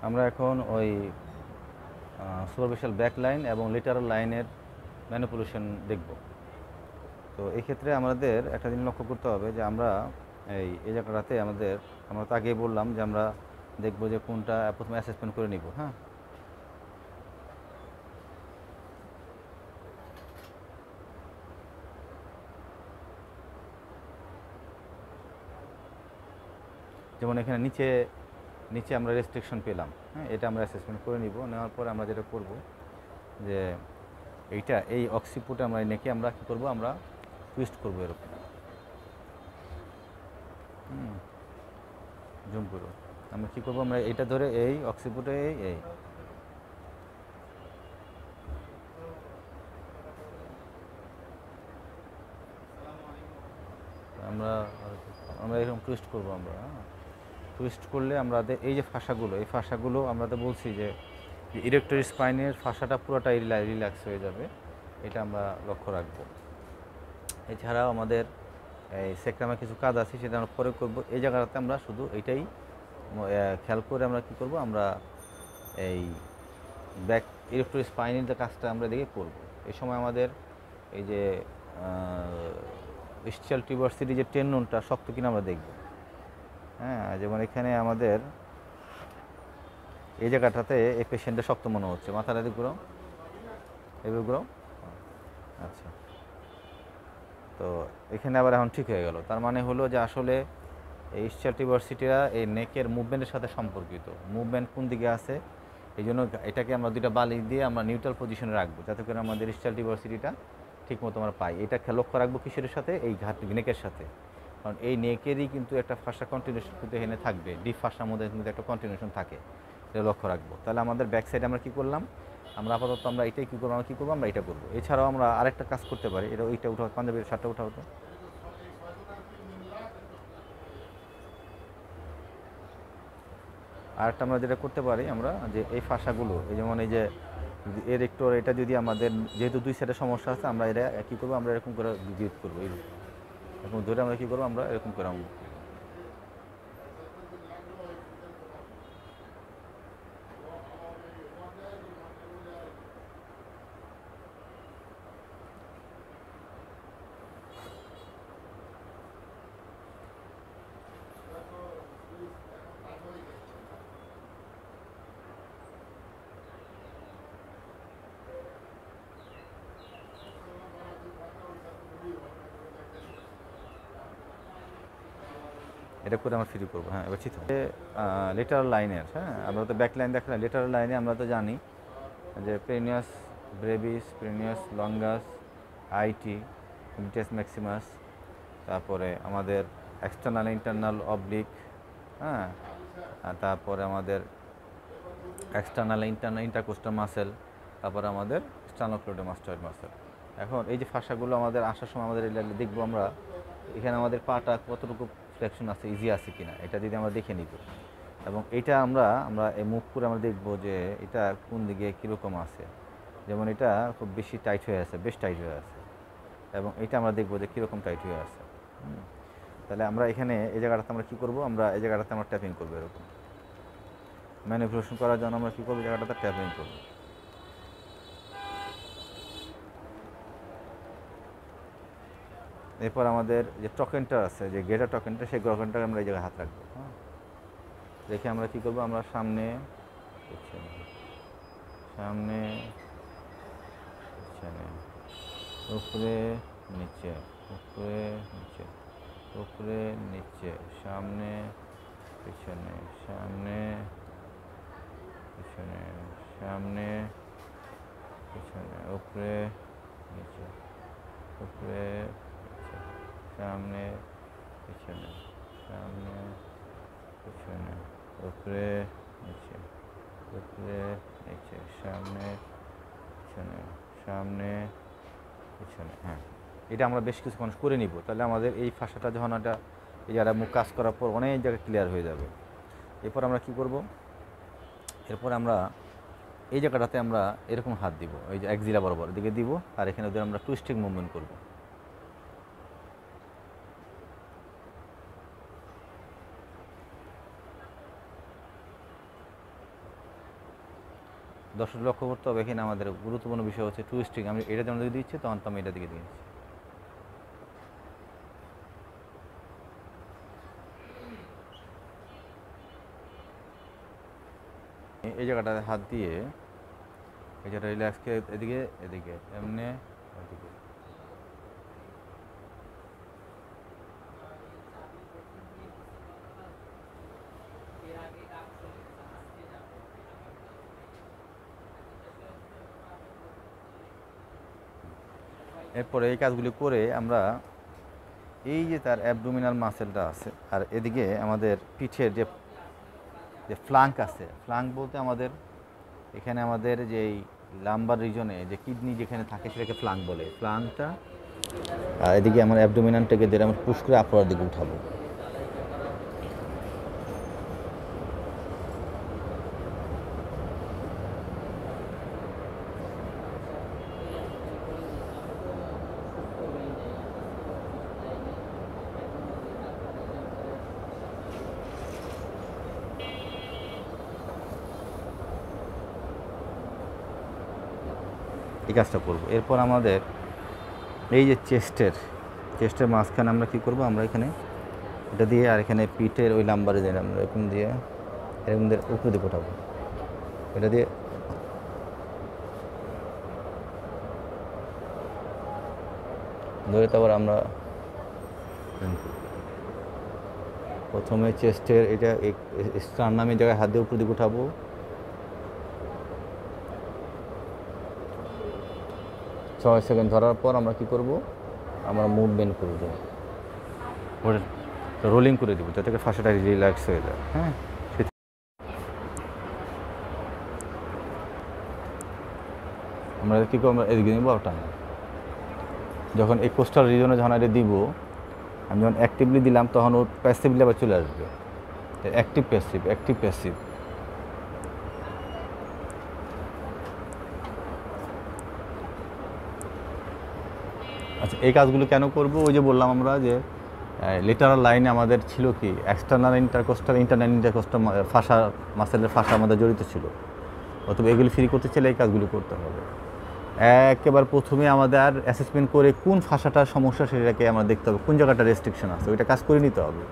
আমরা এখন ওই সুপারফিশিয়াল ব্যাক লাইন এবং লিটারাল লাইনের ম্যানিপুলেশন দেখব। তো এই ক্ষেত্রে আমাদের একটা জিনিস লক্ষ্য করতে হবে যে আমরা এই জায়গাটাতে আমরা তো আগেই বললাম যে আমরা দেখব যে কোনটা প্রথমে অ্যাসেসমেন্ট করে নিব। হ্যাঁ, যেমন এখানে নিচে নিচে আমরা রেস্ট্রিকশন পেলাম। হ্যাঁ, এটা আমরা অ্যাসেসমেন্ট করে নিব। নেওয়ার পর আমরা যেটা করব যে এই অক্সিপুটে আমরা নেকে আমরা কী করব, আমরা টুইস্ট করবো এরকম। জুম করবো। আমরা কী করবো, আমরা এইটা ধরে এই অক্সিপুটে এই আমরা আমরা এরকম টুইস্ট করবো। আমরা টুইস্ট করলে আমাদের এই যে ফাঁসাগুলো আমরা তো বলছি যে ইরেক্টর স্পাইনের ফাঁসাটা পুরোটাই রিল্যাক্স হয়ে যাবে, এটা আমরা লক্ষ্য রাখবো। এছাড়াও আমাদের এই সেক্রামে কিছু কাজ আছে, সেটা আমরা পরে করবো। এই জায়গাটাতে আমরা শুধু এইটাই খেয়াল করে আমরা কী করবো, আমরা এই ব্যাক ইরেক্টর স্পাইনের যে কাজটা আমরা এদিকে করবো। এই সময় আমাদের এই যে স্টিয়াল টিউবারসিটি যে টেন্ডনটা শক্ত কিনা আমরা দেখব। হ্যাঁ, যেমন এখানে আমাদের এই জায়গাটাতে এই পেশেন্টটা শক্ত মনে হচ্ছে, মাথাটা দিক ঘুরাও, এভাবে ঘুরাও। আচ্ছা, তো এখানে আবার এখন ঠিক হয়ে গেল। তার মানে হলো যে আসলে এই স্টিয়াল টিউবারসিটিরা এই নেকের মুভমেন্টের সাথে সম্পর্কিত। মুভমেন্ট কোন দিকে আছে, এই জন্য এটাকে আমরা দুইটা বালি দিয়ে আমরা নিউট্রাল পজিশনে রাখবো, যাতে করে আমাদের স্টিয়াল টিউবারসিটিটা ঠিক মতো আমরা পাই। এটা লক্ষ্য রাখবো কিসের সাথে, এই নেকের সাথে। কারণ এই নেকেরই কিন্তু একটা ফাঁসা কন্টিনিউশন কিন্তু এখানে থাকবে, ডিপ ফাঁসার মধ্যে কিন্তু একটা কন্টিনিউশন থাকে, এটা লক্ষ্য রাখবো। তাহলে আমাদের ব্যাক সাইডে আমরা কী করলাম, আমরা আপাতত আমরা এটাই কী করবো, আমরা এটা করবো। এছাড়াও আমরা আরেকটা কাজ করতে পারি, এটা ওইটা উঠাও, পাঞ্জাবির শার্টটা উঠাও তো। আরেকটা আমরা যেটা করতে পারি, আমরা যে এই ফাঁসাগুলো, এই যেমন এই যে এর একটু এটা যদি আমাদের যেহেতু দুই সাইডে সমস্যা আছে, আমরা এটা কী করবো, আমরা এরকম করে ডিলিট করবো। এরকম ধরে আমরা কী করবো, আমরা এরকম করে এটা করে আমরা ফ্রি করবো। হ্যাঁ, এবার ঠিক আছে। লেটারাল লাইনের, হ্যাঁ, আমরা তো ব্যাক লাইন দেখলাম। লেটারাল লাইনে আমরা তো জানি যে পেনিয়াস ব্রেভিস, পেনিয়াস লঙ্গাস, আইটি, গ্লুটেস ম্যাক্সিমাস, তারপরে আমাদের এক্সটার্নাল ইন্টারনাল অবলিক, হ্যাঁ, আর তারপরে আমাদের এক্সটার্নাল ইন্টারকোস্টাল মাসেল, তারপরে আমাদের স্টার্নোক্লেডোমাস্টয়েড মাসেল। এখন এই যে ফাঁসাগুলো আমাদের আসার সময় আমাদের দেখবো আমরা এখানে আমাদের পাটা কতটুকু ফ্লেকশন আছে, ইজি আছে কিনা, এটা যদি আমরা দেখে নিব। এবং এটা আমরা আমরা এই মুভ করে আমরা দেখব যে এটা কোন দিকে কীরকম আছে। যেমন এটা খুব বেশি টাইট হয়ে আছে, বেশ টাইট হয়ে আছে, এবং এটা আমরা দেখব যে কীরকম টাইট হয়ে আছে। তাহলে আমরা এখানে এই জায়গাটাতে আমরা কী করবো, আমরা এই জায়গাটাতে আমরা ট্যাপিং করবো। এরকম ম্যানিপুলেশন করার জন্য আমরা কী করবো, জায়গাটাতে ট্যাপিং করবো। এরপর আমাদের যে টকেনটা আছে, যে গেটার টকেনটা, সেই টকেনটাকে আমরা এই জায়গায় হাত রাখবো। হ্যাঁ, রেখে আমরা কী করবো, আমরা সামনে সামনে পিছনে, উপরে নিচে, উপরে নিচে, উপরে নিচে, সামনে পিছনে, সামনে পিছনে, সামনে পিছনে, উপরে নিচে, উপরে নিচে, সামনে পিছনে, সামনে পিছনে, উপরে নিচে, উপরে নিচে, সামনে পিছনে, সামনে পিছনে। হ্যাঁ, এটা আমরা বেশ কিছুক্ষণ করে নিব। তাহলে আমাদের এই ফাঁসাটা যখন এটা এই জায়গায় মুখ কাজ করার পর অনেক জায়গায় ক্লিয়ার হয়ে যাবে। এরপর আমরা কি করব, এরপর আমরা এই জায়গাটাতে আমরা এরকম হাত দিব, এই যে একজিলা বরাবর দিকে দিব, আর এখানে ওদের আমরা টুইস্টিং মুভমেন্ট করব। দর্শক লক্ষ্য করতে হবে। এখানে আমাদের গুরুত্বপূর্ণ বিষয় হচ্ছে টুইস্টিং। আমি এটা যেমন দিকে দিচ্ছি তখন তো আমি এটা দিকে দিচ্ছি। এই জায়গাটাতে হাত দিয়ে এই জায়গাটা রিল্যাক্সকে এদিকে এদিকে এমনি এদিকে। এরপরে এই কাজগুলি করে আমরা এই যে তার অ্যাবডোমিনাল মাসেলটা আছে আর এদিকে আমাদের পিঠের যে যে ফ্লাঙ্ক আছে, ফ্লাঙ্ক বলতে আমাদের এখানে আমাদের যেই লাম্বার রিজনে যে কিডনি যেখানে থাকে সেটাকে ফ্লাঙ্ক বলে। ফ্লাঙ্কটা আর এদিকে আমার অ্যাবডোমিনালটাকে দিয়ে আমরা পুশ করে আপর দিকে উঠাবো। এই কাজটা করবো। এরপর আমাদের এই যে চেস্টের মাঝখানে আমরা কী করবো, আমরা এখানে এটা দিয়ে আর এখানে পিঠের ওই লাম্বারে দিয়ে আমরা এরকম দিয়ে উপরে দিয়ে ওঠাবো। এটা দিয়ে ধরে তারপর আমরা প্রথমে চেস্টের এটা স্টার্নামের জায়গায় হাত দিয়ে উপরে দিকে উঠাবো। 6 সেকেন্ড ধরার পর আমরা কি করব, আমরা মুভমেন্ট করে দেবো, রোলিং করে দেবো যাতে ফাঁসাটা রিল্যাক্স হয়ে যায়। হ্যাঁ, আমরা কী করবো, আমরা এদিকে নিবো আর টানবো। যখন এই কোস্টাল রিজনে যখন এটা দিব, আমি যখন অ্যাক্টিভলি দিলাম তখন ও প্যাসিভলি আবার চলে আসবে। Active passive. আচ্ছা, এই কাজগুলো কেন করব? ওই যে বললাম আমরা যে লেটারাল লাইনে আমাদের ছিল কি এক্সটার্নাল ইন্টারকোস্টাল, ইন্টারনাল ইন্টারকোস্টাল ফাঁসা মাসেলের ফাঁসা আমাদের জড়িত ছিল। অথবা এগুলি ফ্রি করতে চাইলে এই কাজগুলি করতে হবে। একেবারে প্রথমে আমাদের অ্যাসেসমেন্ট করে কোন ফাঁসাটার সমস্যা সেটাকে আমরা দেখতে হবে, কোন জায়গাটা রেস্ট্রিকশন আছে ওইটা কাজ করে নিতে হবে।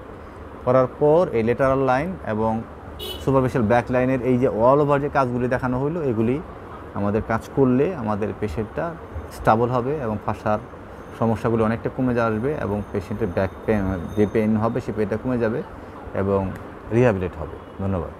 করার পর এই লেটারাল লাইন এবং সুপারফিশিয়াল ব্যাক লাইনের এই যে অল ওভার যে কাজগুলি দেখানো হলো, এগুলি আমাদের কাজ করলে আমাদের পেশেন্টটা স্টেবল হবে এবং ফাঁসার সমস্যাগুলো অনেকটা কমে আসবে এবং পেশেন্টের ব্যাক পেন যে পেন হবে সে পেনটা কমে যাবে এবং রিহ্যাবিলিট হবে। ধন্যবাদ।